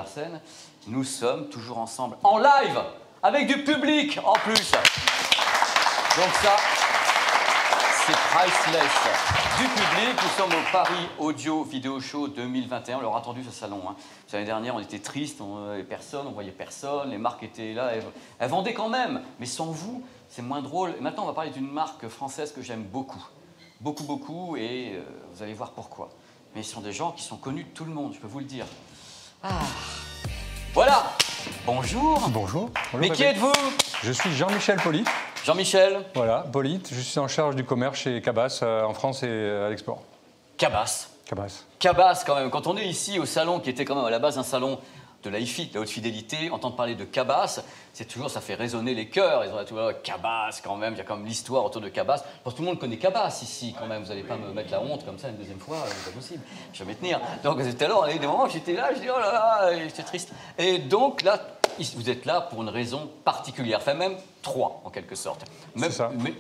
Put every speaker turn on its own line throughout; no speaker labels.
Larsen. Nous sommes toujours ensemble en live, avec du public en plus. Donc ça, c'est priceless. Du public, nous sommes au Paris Audio Video Show 2021. On leur a attendu ce salon. Hein. L'année dernière, on était tristes, on n'avait personne, on voyait personne. Les marques étaient là, elles vendaient quand même. Mais sans vous, c'est moins drôle. Et maintenant, on va parler d'une marque française que j'aime beaucoup. Beaucoup, beaucoup, et vous allez voir pourquoi. Mais ce sont des gens qui sont connus de tout le monde, je peux vous le dire. Ah. Voilà. Bonjour.
Bonjour.
Mais qui êtes-vous?
Je suis Jean-Michel Polite.
Jean-Michel.
Voilà, Polite. Je suis en charge du commerce chez Cabas en France et à l'export.
Cabas.
Cabas.
Cabas, quand même. Quand on est ici au salon, qui était quand même à la base un salon de la hi-fi, de la haute fidélité, entendre parler de Cabas, c'est toujours, ça fait résonner les cœurs. Ils ont tout Cabas, quand même, il y a quand même l'histoire autour de Cabas. Parce que tout le monde connaît Cabas ici, quand même. Vous n'allez pas me mettre la honte comme ça une deuxième fois, c'est pas possible. Je vais me tenir. Donc, tout à l'heure, il y a eu des moments où j'étais là, je dis oh là là, j'étais triste. Et donc, là, vous êtes là pour une raison particulière, enfin même trois en quelque sorte, même,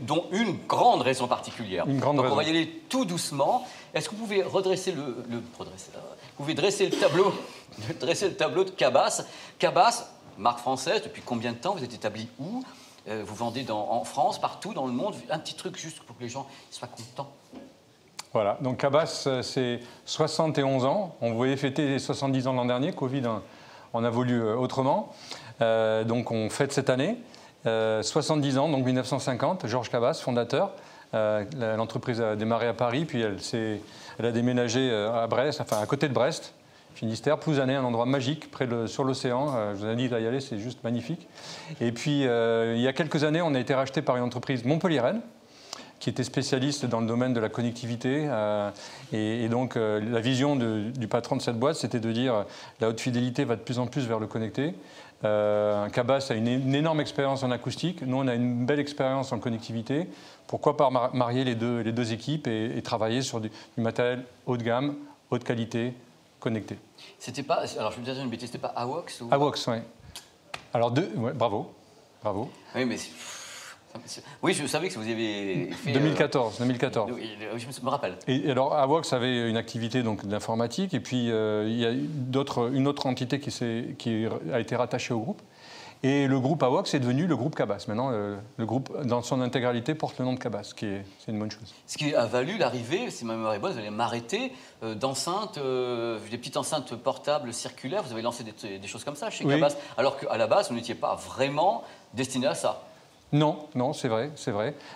dont une grande raison particulière.
Une grande raison.
On va y aller tout doucement. Est-ce que vous pouvez redresser vous pouvez dresser le tableau de Cabas. Cabas, marque française, depuis combien de temps? Vous êtes établi où? Vous vendez en France, partout dans le monde? Un petit truc juste pour que les gens soient contents.
Voilà, donc Cabas, c'est 71 ans. On voulait fêter les 70 ans l'an dernier. Covid, on a voulu autrement. Donc on fête cette année. 70 ans, donc 1950. Georges Cabas, fondateur. L'entreprise a démarré à Paris, puis elle a déménagé à Brest, enfin à côté de Brest, Finistère, Plouzané, un endroit magique sur l'océan. Je vous invite à y aller, c'est juste magnifique. Et puis il y a quelques années, on a été racheté par une entreprise montpelliéraine qui était spécialiste dans le domaine de la connectivité. Et donc la vision du patron de cette boîte, c'était de dire la haute fidélité va de plus en plus vers le connecté. Cabas a une énorme expérience en acoustique. Nous, on a une belle expérience en connectivité. Pourquoi pas marier les deux équipes et travailler sur du matériel haut de gamme, haute qualité, connecté.
C'était pas, alors je vais vous dire une bêtise, c'était pas AWOX ou...
AWOX, oui. Alors, ouais, bravo. Bravo.
Oui, mais... Oui, je savais que vous avez fait...
2014.
Je me rappelle.
Et alors, AWOX avait une activité d'informatique, et puis il y a une autre entité qui a été rattachée au groupe. Et le groupe AWOX est devenu le groupe Cabas. Maintenant, le groupe, dans son intégralité, porte le nom de Cabas, c'est une bonne chose. Ce
qui a valu l'arrivée, si ma mémoire est bonne, vous allez m'arrêter, d'enceintes, des petites enceintes portables circulaires. Vous avez lancé des choses comme ça chez Cabas, alors qu'à la base, vous n'étiez pas vraiment destiné à ça.
Non, c'est vrai.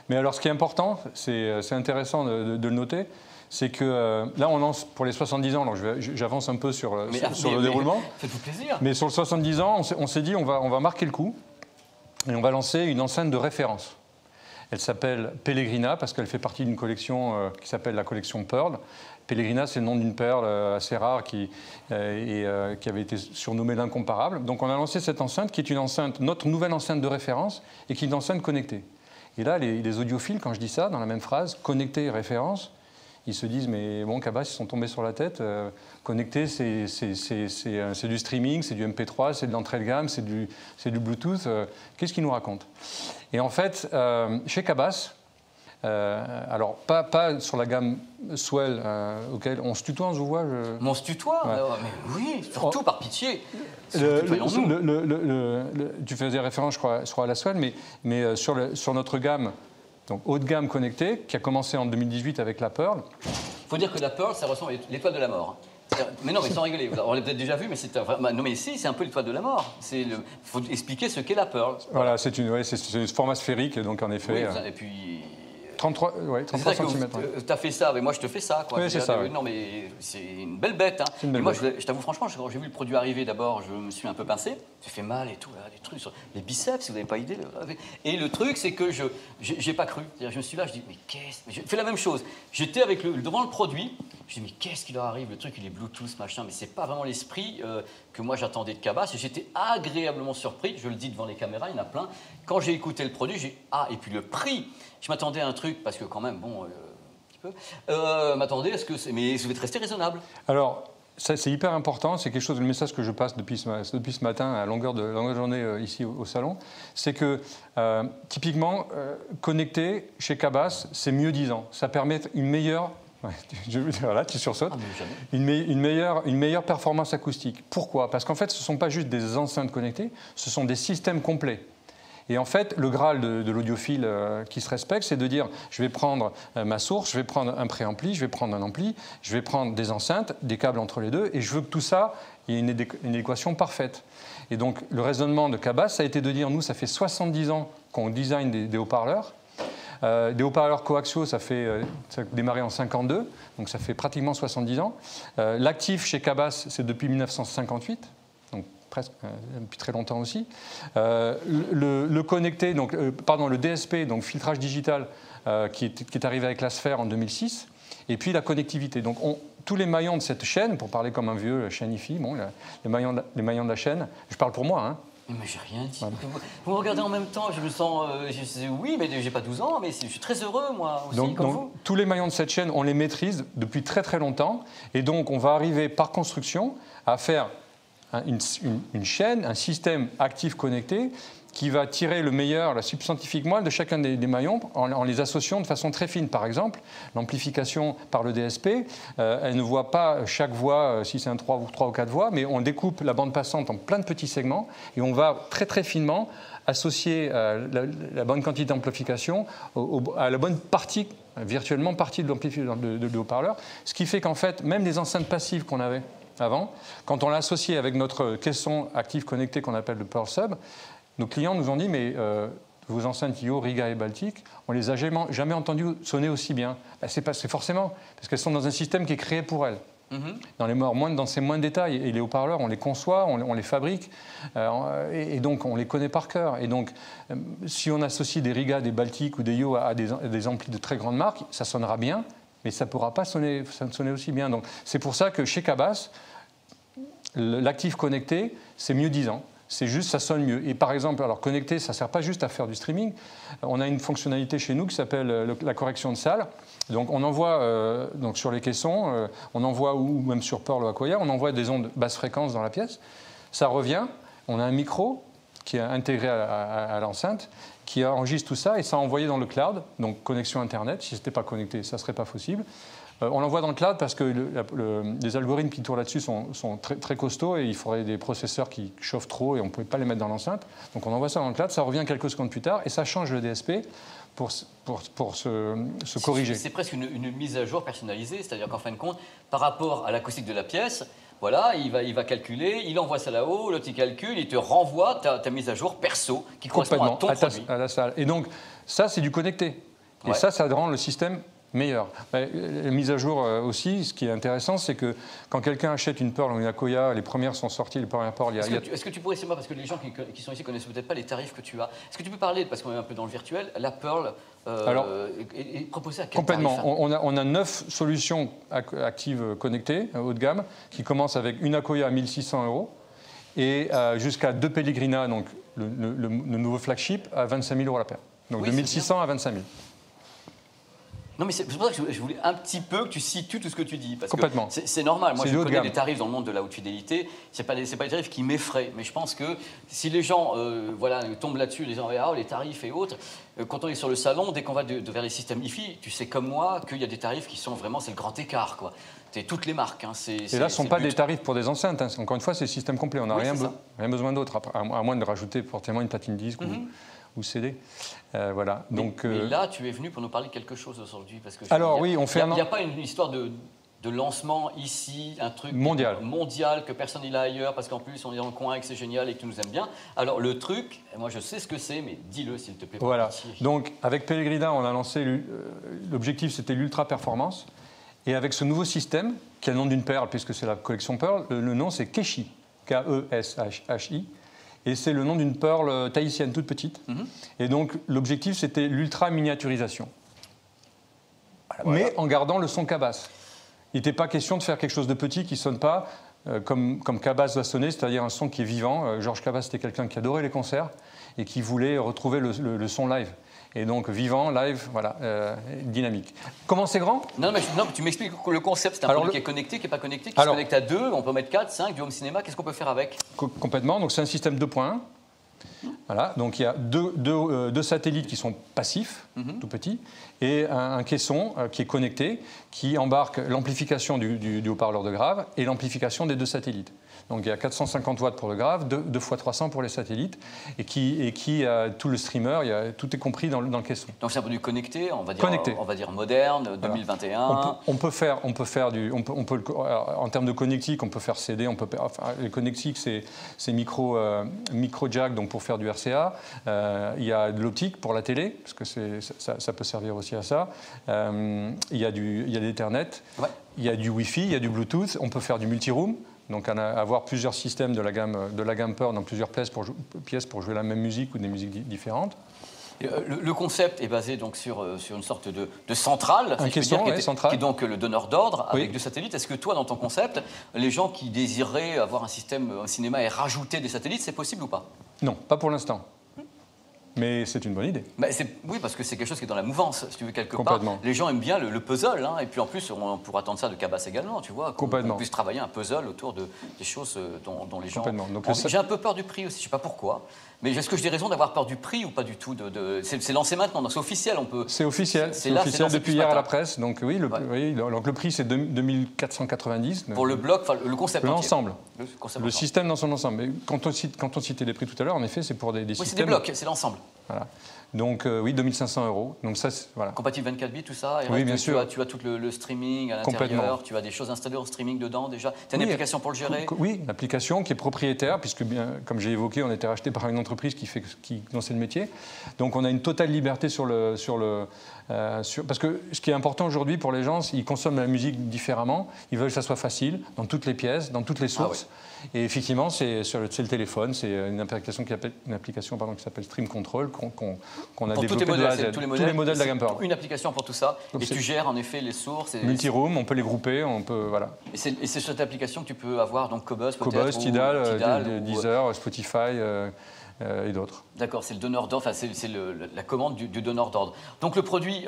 Mais alors, ce qui est important, c'est intéressant de le noter, c'est que là, on lance pour les 70 ans, alors j'avance un peu sur le déroulement.
Faites-vous plaisir.
Mais sur le 70 ans, on s'est dit, on va marquer le coup et on va lancer une enceinte de référence. Elle s'appelle Pellegrina parce qu'elle fait partie d'une collection qui s'appelle la collection Pearl. Pellegrina, c'est le nom d'une perle assez rare qui avait été surnommée l'incomparable. Donc on a lancé cette enceinte qui est notre nouvelle enceinte de référence et qui est une enceinte connectée. Et là, les audiophiles, quand je dis ça, dans la même phrase, connecté et référence, ils se disent, mais bon, Cabas, ils sont tombés sur la tête. Connecté, c'est du streaming, c'est du MP3, c'est de l'entrée de gamme, c'est du Bluetooth. Qu'est-ce qu'ils nous racontent? Et en fait, chez Cabas, alors pas sur la gamme Swell, auquel on se tutoie, on se voit.
On se tutoie, ouais. Mais oui, surtout par pitié.
Tu faisais référence, je crois, à la Swell, mais sur notre gamme. Donc, haut de gamme connectée, qui a commencé en 2018 avec la Pearl.
Il faut dire que la Pearl, ça ressemble à l'étoile de la mort. Mais non, mais sans rigoler, on l'a peut-être déjà vu, mais non, mais si, c'est un peu l'étoile de la mort. Il faut expliquer ce qu'est la Pearl.
Voilà, c'est un format sphérique, donc en effet.
Oui, et puis...
33 cm.
Tu as fait ça, mais moi je te fais ça. Quoi.
Oui, c'est ça.
Non, mais c'est une belle bête. Hein. Et moi, je t'avoue franchement, quand j'ai vu le produit arriver d'abord, je me suis un peu pincé. J'ai fait mal et tout, là, des trucs sur les biceps, si vous n'avez pas idée. Et le truc, c'est que je n'ai pas cru. Je me suis là, je dis, mais qu'est-ce... Je fais la même chose. J'étais devant le produit, je dis, mais qu'est-ce qui leur arrive? Le truc, il est Bluetooth, machin, mais c'est pas vraiment l'esprit que moi j'attendais de Cabas. Et j'étais agréablement surpris, je le dis devant les caméras, il y en a plein. Quand j'ai écouté le produit, j'ai et puis le prix. Je m'attendais à un truc, parce que quand même, bon, un petit peu, m'attendais à ce que... Mais vous êtes resté raisonnable.
Alors, ça, c'est hyper important, c'est quelque chose, le message que je passe depuis ce matin à longueur de journée ici au salon, c'est que typiquement, connecté chez Cabas, c'est mieux disant. Ça permet une meilleure Voilà, tu sursautes.
Ah, mais jamais.
Une meilleure performance acoustique. Pourquoi? Parce qu'en fait, ce ne sont pas juste des enceintes connectées, ce sont des systèmes complets. Et en fait, le Graal de l'audiophile qui se respecte, c'est de dire, je vais prendre ma source, je vais prendre un préampli, je vais prendre un ampli, je vais prendre des enceintes, des câbles entre les deux, et je veux que tout ça ait une équation parfaite. Et donc, le raisonnement de Cabas, ça a été de dire, nous, ça fait 70 ans qu'on design des haut-parleurs. Des haut-parleurs coaxiaux, ça a démarré en 52, donc ça fait pratiquement 70 ans. L'actif chez Cabas, c'est depuis 1958. Donc presque depuis très longtemps aussi. Le connecté, donc, le DSP, donc filtrage digital, qui est arrivé avec la sphère en 2006, et puis la connectivité. Donc tous les maillons de cette chaîne, pour parler comme un vieux chaîne IFI, bon, les maillons de la chaîne, je parle pour moi, hein.
Mais j'ai rien dit. Voilà. Vous me regardez en même temps, je me sens. Oui, mais j'ai pas 12 ans, mais je suis très heureux, moi aussi, comme vous.
Tous les maillons de cette chaîne, on les maîtrise depuis très très longtemps. Et donc, on va arriver par construction à faire une chaîne, un système actif connecté qui va tirer le meilleur, la subscientifique moelle de chacun des maillons en les associant de façon très fine. Par exemple, l'amplification par le DSP, elle ne voit pas chaque voix, si c'est un 3 ou 4 voix, mais on découpe la bande passante en plein de petits segments et on va très très finement associer la bonne quantité d'amplification à la bonne partie, virtuellement partie de haut-parleur, ce qui fait qu'en fait, même les enceintes passives qu'on avait avant, quand on l'a associé avec notre caisson actif connecté qu'on appelle le Pearl Sub, nos clients nous ont dit, mais vos enceintes IO, Riga et Baltic, on les a jamais entendues sonner aussi bien. Ben, c'est forcément parce qu'elles sont dans un système qui est créé pour elles. Dans ces moindres détails. Et les haut-parleurs, on les conçoit, on les fabrique, et donc on les connaît par cœur. Et donc, si on associe des Riga, des Baltic ou des IO à des amplis de très grandes marques, ça sonnera bien, mais ça ne pourra pas sonner aussi bien. Donc, c'est pour ça que chez Cabas, l'actif connecté, c'est mieux disant. C'est juste, ça sonne mieux. Et par exemple, alors connecté, ça ne sert pas juste à faire du streaming. On a une fonctionnalité chez nous qui s'appelle la correction de salle. Donc on envoie donc sur les caissons, on envoie, ou même sur Pearl ou Acquia, on envoie des ondes basse fréquence dans la pièce. Ça revient, on a un micro qui est intégré à l'enceinte, qui enregistre tout ça et ça envoyé dans le cloud, donc connexion Internet. Si ce n'était pas connecté, ça ne serait pas possible. On l'envoie dans le cloud parce que les algorithmes qui tournent là-dessus sont très, très costauds et il faudrait des processeurs qui chauffent trop et on ne pouvait pas les mettre dans l'enceinte. Donc on envoie ça dans le cloud, ça revient quelques secondes plus tard et ça change le DSP pour se corriger.
C'est presque une mise à jour personnalisée, c'est-à-dire qu'en fin de compte, par rapport à l'acoustique de la pièce, voilà, il va calculer, il envoie ça là-haut, l'autre il calcule, il te renvoie ta mise à jour perso qui correspond à ton produit.
À la salle. Et donc ça c'est du connecté. Et ouais. Ça rend le système meilleur. La mise à jour aussi, ce qui est intéressant, c'est que quand quelqu'un achète une Pearl ou une Acquia, les premières sont sorties, les premières Pearl,
Est-ce que tu pourrais, c'est moi, parce que les gens qui sont ici ne connaissent peut-être pas les tarifs que tu as. Est-ce que tu peux parler, parce qu'on est un peu dans le virtuel, la Pearl est proposée à quel
complètement.
tarif?
On a 9 solutions actives connectées, haut de gamme, qui commencent avec une Acquia à 1 600 € et jusqu'à 2 Pellegrina, donc le nouveau flagship, à 25 000 € la paire. Donc oui, de 1 600 à 25 000.
Non, mais c'est pour ça que je voulais un petit peu que tu situes tout ce que tu dis. Parce
complètement.
Que c'est normal. Moi, je connais des tarifs dans le monde de la haute fidélité. Ce n'est pas des tarifs qui m'effraient. Mais je pense que si les gens tombent là-dessus, les gens les tarifs et autres, quand on est sur le salon, dès qu'on va vers les systèmes IFI, tu sais comme moi qu'il y a des tarifs qui sont vraiment, c'est le grand écart, quoi. C'est toutes les marques. Hein.
Et là, ce ne sont pas des tarifs pour des enceintes. Hein. Encore une fois, c'est le système complet. On n'a rien besoin d'autre, à moins de rajouter forcément une platine disque ou CD. Voilà. Donc,
mais là, tu es venu pour nous parler de quelque chose aujourd'hui. Parce que
oui, on fait
il n'y a pas une histoire de lancement ici, un truc mondial que personne n'a ailleurs, parce qu'en plus, on est dans le coin et que c'est génial et que tu nous aimes bien. Alors, le truc, moi, je sais ce que c'est, mais dis-le, s'il te plaît.
Voilà. Donc, avec Pellegrina, on a lancé, l'objectif, c'était l'ultra-performance. Et avec ce nouveau système, qui a le nom d'une perle, puisque c'est la collection Pearl, le nom, c'est Keshi, K-E-S-H-I. Et c'est le nom d'une Pearl tahitienne toute petite. Et donc, l'objectif, c'était l'ultra-miniaturisation. Voilà. Mais en gardant le son Cabas. Il n'était pas question de faire quelque chose de petit qui ne sonne pas comme Cabas va sonner, c'est-à-dire un son qui est vivant. Georges Cabas, c'était quelqu'un qui adorait les concerts et qui voulait retrouver le son live. Et donc, vivant, live, voilà, dynamique. Comment c'est grand ?
Non, tu m'expliques le concept. C'est un produit qui est connecté, qui n'est pas connecté, qui se connecte à 2, on peut mettre 4, 5, du home cinéma. Qu'est-ce qu'on peut faire avec ?
Complètement. Donc, c'est un système 2.1 Voilà, donc il y a deux satellites qui sont passifs, tout petits, et un caisson qui est connecté, qui embarque l'amplification du haut-parleur de grave et l'amplification des deux satellites. Donc il y a 450 watts pour le grave, 2 fois 300 pour les satellites, et qui a tout le streamer, tout est compris dans le caisson.
Donc c'est un produit connecté, on va dire moderne, 2021.
Voilà. On peut faire en termes de connectique, on peut faire CD, les connectiques c'est micro jack, donc pour faire du RCA. Il y a de l'optique pour la télé, parce que ça peut servir aussi à ça. Il y a de l'Ethernet, il y a du Wi-Fi, il y a du Bluetooth, on peut faire du multiroom. Donc avoir plusieurs systèmes de la gamme Pearl dans plusieurs pièces pour jouer la même musique ou des musiques différentes.
Le concept est basé donc sur une sorte de centrale,
qui est
donc le donneur d'ordre avec deux satellites. Est-ce que toi, dans ton concept, les gens qui désireraient avoir un cinéma et rajouter des satellites, c'est possible ou pas?
Non, pas pour l'instant. Mais c'est une bonne idée.
Oui, parce que c'est quelque chose qui est dans la mouvance, si tu veux, quelque part. Les gens aiment bien le puzzle, hein, et puis en plus, on pourra attendre ça de Cabas également, tu vois, qu'on puisse travailler un puzzle autour des choses dont les gens... J'ai un peu peur du prix aussi, je ne sais pas pourquoi, mais est-ce que j'ai raison d'avoir peur du prix ou pas du tout C'est lancé maintenant, c'est officiel, on peut...
C'est officiel, c'est officiel depuis hier à la presse, donc oui, le prix c'est 2490.
Pour le bloc, le concept entier.
L'ensemble, le système dans son ensemble. Mais quand on citait les prix tout à l'heure, en effet, c'est pour des systèmes...
Oui, c'est des blocs, c'est l'ensemble.
Voilà. Donc oui, 2500 €. Donc ça, voilà.
Compatible 24 bits, tout ça. Et
oui, bien sûr.
Tu as tout le streaming à l'intérieur. Tu as des choses installées en streaming dedans déjà. Tu as une application pour le gérer?
Oui, une application qui est propriétaire, puisque comme j'ai évoqué, on a été racheté par une entreprise dont c'est le métier. Donc on a une totale liberté parce que ce qui est important aujourd'hui pour les gens, ils consomment la musique différemment. Ils veulent que ça soit facile, dans toutes les pièces, dans toutes les sources. Et effectivement, c'est le téléphone, c'est une application qui s'appelle Stream Control qu'on a développée de A à Z.
Tous les
modèles de la gamme Pearl.
Une application pour tout ça. Donc et tu gères en effet les sources.
Multiroom, on peut les grouper, voilà.
Et c'est cette application que tu peux avoir, donc Cobuzz peut-être.
Cobuzz, Tidal, Deezer, Spotify. Et d'autres.
D'accord, c'est le donneur d'ordre, c'est la commande du donneur d'ordre. Donc le produit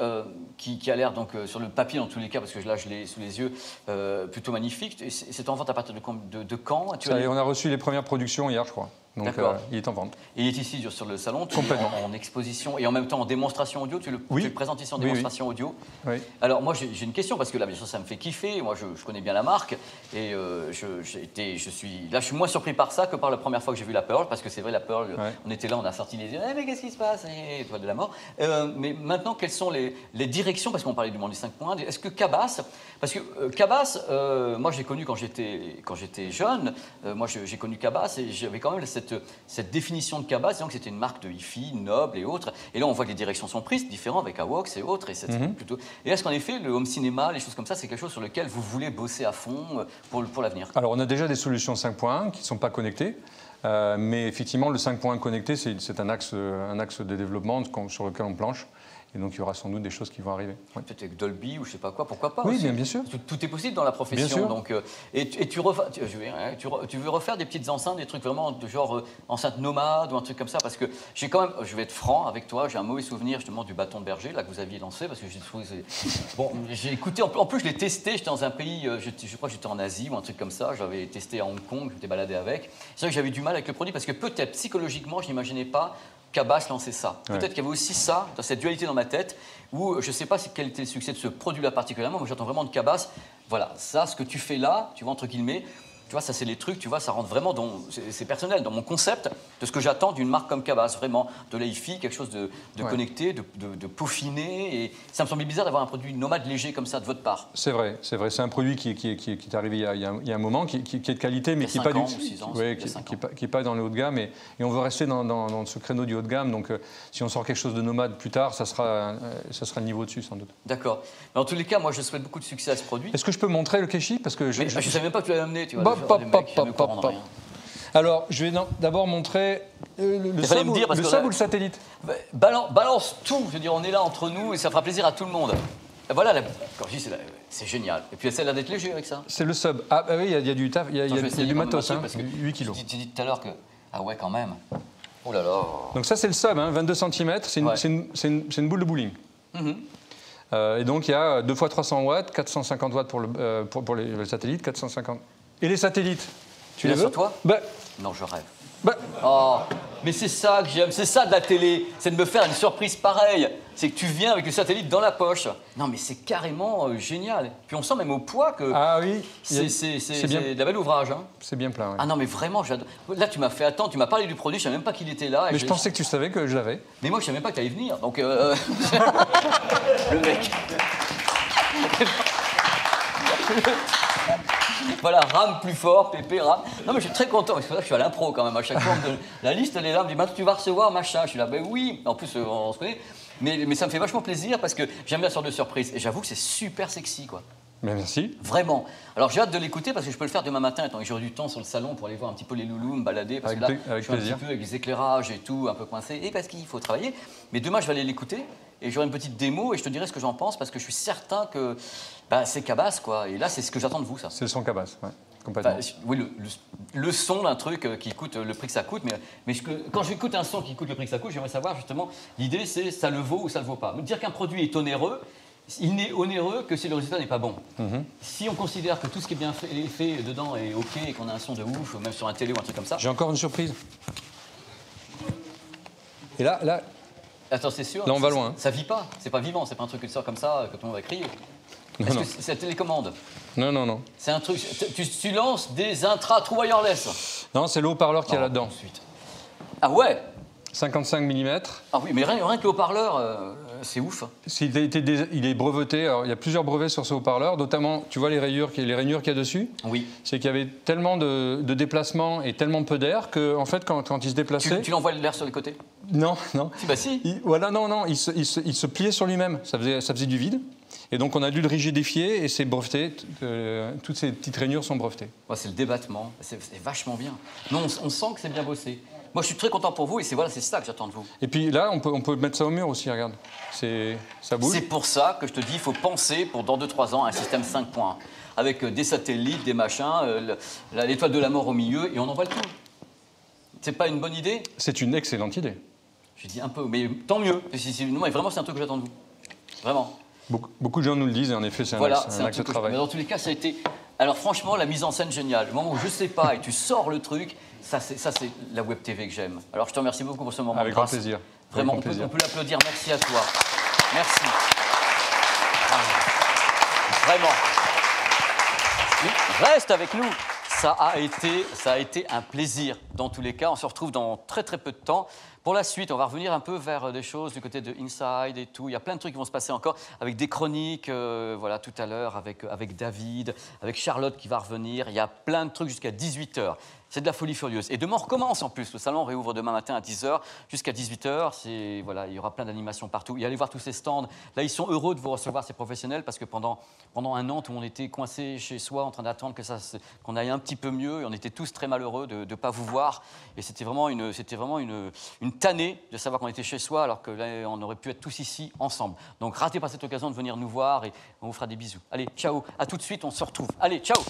qui a l'air sur le papier dans tous les cas, parce que là je l'ai sous les yeux, plutôt magnifique. C'est en vente à partir de quand
on a reçu les premières productions hier, je crois. Donc il est en vente.
Et il est ici sur le salon,
complètement
en exposition et en même temps en démonstration audio. Tu le présentes ici en démonstration audio.
Oui.
Alors moi j'ai une question parce que là bien sûr ça me fait kiffer. Moi je connais bien la marque et je suis moins surpris par ça que par la première fois que j'ai vu la Pearl, parce que c'est vrai la Pearl, on était là, on a sorti les yeux, mais qu'est-ce qui se passe, étoile de la mort. Mais maintenant quelles sont les directions, parce qu'on parlait du monde du 5.1. Est-ce que Cabas, parce que Cabas, moi j'ai connu quand j'étais jeune, moi j'ai connu Cabas et j'avais quand même cette définition de Cabas, disant que c'était une marque de hi-fi, noble et autres. Et là, on voit que les directions sont prises, différentes avec AWOX et autres. Et est-ce qu'en effet, le home cinéma, les choses comme ça, c'est quelque chose sur lequel vous voulez bosser à fond pour l'avenir?
Alors, on a déjà des solutions 5.1 qui ne sont pas connectées. Mais effectivement, le 5.1 connecté, c'est un axe de développement sur lequel on planche. Et donc, il y aura sans doute des choses qui vont arriver.
Peut-être avec Dolby ou je ne sais pas quoi, pourquoi pas?
Oui,
aussi.
bien sûr.
Tout est possible dans la profession.
Bien sûr.
Donc, tu veux refaire des petites enceintes, des trucs vraiment de genre enceinte nomade ou un truc comme ça? Parce que j'ai quand même, je vais être franc avec toi, j'ai un mauvais souvenir justement du bâton de berger là, que vous aviez lancé, parce que j'ai trouvé... Bon, j'ai écouté, en plus je l'ai testé, j'étais dans un pays, je crois que j'étais en Asie ou un truc comme ça, j'avais testé à Hong Kong, je m'étais baladé avec. C'est vrai que j'avais du mal avec le produit, parce que peut-être psychologiquement, je n'imaginais pas Cabas lancer ça. Peut-être qu'il y avait aussi ça, dans cette dualité dans ma tête, où je ne sais pas quel était le succès de ce produit-là particulièrement, mais j'entends vraiment de Cabas, voilà, ça, ce que tu fais là, tu vois, entre guillemets, tu vois, ça c'est les trucs, tu vois, ça rentre vraiment dans, c'est personnel, dans mon concept de ce que j'attends d'une marque comme Cabas, vraiment, de la hi-fi, quelque chose de connecté, de peaufiné, et ça me semblait bizarre d'avoir un produit nomade léger comme ça de votre part.
C'est vrai, c'est un produit qui est arrivé il y a un moment, qui est de qualité, mais qui n'est pas dans le haut de gamme, et on veut rester dans ce créneau du haut de gamme, donc si on sort quelque chose de nomade plus tard, ça sera le niveau au-dessus sans doute.
D'accord, mais en tous les cas, moi je souhaite beaucoup de succès à ce produit.
Est-ce que je peux montrer le Keshi? Parce que je ne
savais même pas que tu l'avais amené, tu vois.
Alors, je vais d'abord montrer le sub ou le satellite.
Balance tout, je veux dire, on est là entre nous et ça fera plaisir à tout le monde. Et voilà, quand je dis c'est génial. Et puis, ça a l'air d'être léger avec ça.
C'est le sub. Ah oui, il y a du taf, il y a du matos, hein, 8 kilos.
Tu dis tout à l'heure que... Ah ouais, quand même. Oh là là.
Donc ça, c'est le sub, hein, 22 cm, c'est une boule de bowling. Et donc, il y a 2 fois 300 watts, 450 watts pour les satellites, 450... Et les satellites, tu les veux?
Sur toi? Non, je rêve. Mais c'est ça que j'aime, c'est ça de la télé, c'est de me faire une surprise pareille. C'est que tu viens avec le satellite dans la poche. Non mais c'est carrément génial. Puis on sent même au poids que
Ah oui,
c'est de la belle ouvrage. Hein.
C'est bien plein. Oui.
Ah non mais vraiment, j'adore. Là tu m'as fait attendre, tu m'as parlé du produit, je savais même pas qu'il était là.
Mais je pensais que tu savais que je l'avais.
Mais moi je savais même pas que tu allais venir, donc... Le mec... Voilà, rame plus fort, Pépé, rame. Non, mais je suis très content. C'est pour ça que je suis à l'impro quand même. À chaque fois, on me donne la liste, elle est là. On me dit, maintenant, tu vas recevoir machin. Je suis là, ben oui. En plus, on se connaît. Mais ça me fait vachement plaisir parce que j'aime bien ce genre de surprise. Et j'avoue que c'est super sexy, quoi.
Mais merci.
Vraiment. Alors, j'ai hâte de l'écouter parce que je peux le faire demain matin, étant que j'aurai du temps sur le salon pour aller voir un petit peu les loulous, me balader. Parce que là, je suis un petit peu avec les éclairages et tout, un peu coincé. Et parce qu'il faut travailler. Mais demain, je vais aller l'écouter. Et j'aurai une petite démo et je te dirai ce que j'en pense parce que je suis certain que c'est Cabas, quoi. Et là, c'est ce que j'attends de vous, ça.
C'est le son Cabas, ouais, complètement.
Oui, le son d'un truc qui coûte le prix que ça coûte. Mais quand j'écoute un son qui coûte le prix que ça coûte, j'aimerais savoir justement, l'idée c'est ça le vaut ou ça le vaut pas. Me dire qu'un produit est onéreux, il n'est onéreux que si le résultat n'est pas bon. Si on considère que tout ce qui est bien fait dedans est OK et qu'on a un son de ouf, même sur un télé ou un truc comme ça.
J'ai encore une surprise. Et là...
Attends, c'est sûr.
Là, on va loin.
Ça vit pas. C'est pas vivant. C'est pas un truc qui sort comme ça que tout le monde va crier. Est-ce que c'est la télécommande?
Non.
C'est un truc. Tu lances des intra-true wireless.
Non, c'est le haut-parleur qu'il y a là-dedans.
Ensuite. Ah ouais.
55 mm.
Ah oui, mais rien que le haut-parleur, c'est ouf.
Il est breveté. Alors, il y a plusieurs brevets sur ce haut-parleur, notamment, tu vois les rainures qu'il y a dessus.
Oui.
C'est qu'il y avait tellement de déplacements et tellement peu d'air que, en fait, quand il se déplaçait.
Tu l'envoies l'air sur les côtés?
Non.
Si, bah si.
Il se pliait sur lui-même. Ça faisait du vide. Et donc, on a dû le rigidifier et c'est breveté. Toutes ces petites rainures sont brevetées.
Ouais, c'est le débattement. C'est vachement bien. Non, on sent que c'est bien bossé. Moi, je suis très content pour vous et c'est ça que j'attends de vous.
Et puis là, on peut mettre ça au mur aussi, regarde. Ça bouge.
C'est pour ça que je te dis, il faut penser pour dans 2-3 ans un système 5 points. Avec des satellites, des machins, l'étoile de la mort au milieu et on envoie le tout. C'est pas une bonne idée?
C'est une excellente idée.
Je dis un peu, mais tant mieux. Non, mais vraiment, c'est un truc que j'attends de vous. Vraiment.
Beaucoup de gens nous le disent et en effet, c'est un axe de travail.
Mais dans tous les cas, ça a été... Alors franchement, la mise en scène géniale. Le moment où je sais pas et tu sors le truc, ça c'est la web TV que j'aime. Alors je te remercie beaucoup pour ce moment.
Avec grand plaisir.
Vraiment, on peut l'applaudir. Merci à toi. Merci. Vraiment. Reste avec nous. Ça a été un plaisir. Dans tous les cas, on se retrouve dans très très peu de temps. Pour la suite, on va revenir un peu vers des choses du côté de Inside et tout. Il y a plein de trucs qui vont se passer encore avec des chroniques, voilà, tout à l'heure, avec David, avec Charlotte qui va revenir. Il y a plein de trucs jusqu'à 18h. C'est de la folie furieuse. Et demain, on recommence en plus. Le salon réouvre demain matin à 10h jusqu'à 18h. Voilà, il y aura plein d'animations partout. Et allez voir tous ces stands. Là, ils sont heureux de vous recevoir, ces professionnels, parce que pendant un an, tout le monde était coincé chez soi en train d'attendre qu'on aille un petit peu mieux. Et on était tous très malheureux de ne pas vous voir. Et c'était vraiment une tannée de savoir qu'on était chez soi alors que là, on aurait pu être tous ici ensemble. Donc, ratez pas cette occasion de venir nous voir et on vous fera des bisous. Allez, ciao. À tout de suite, on se retrouve. Allez, ciao.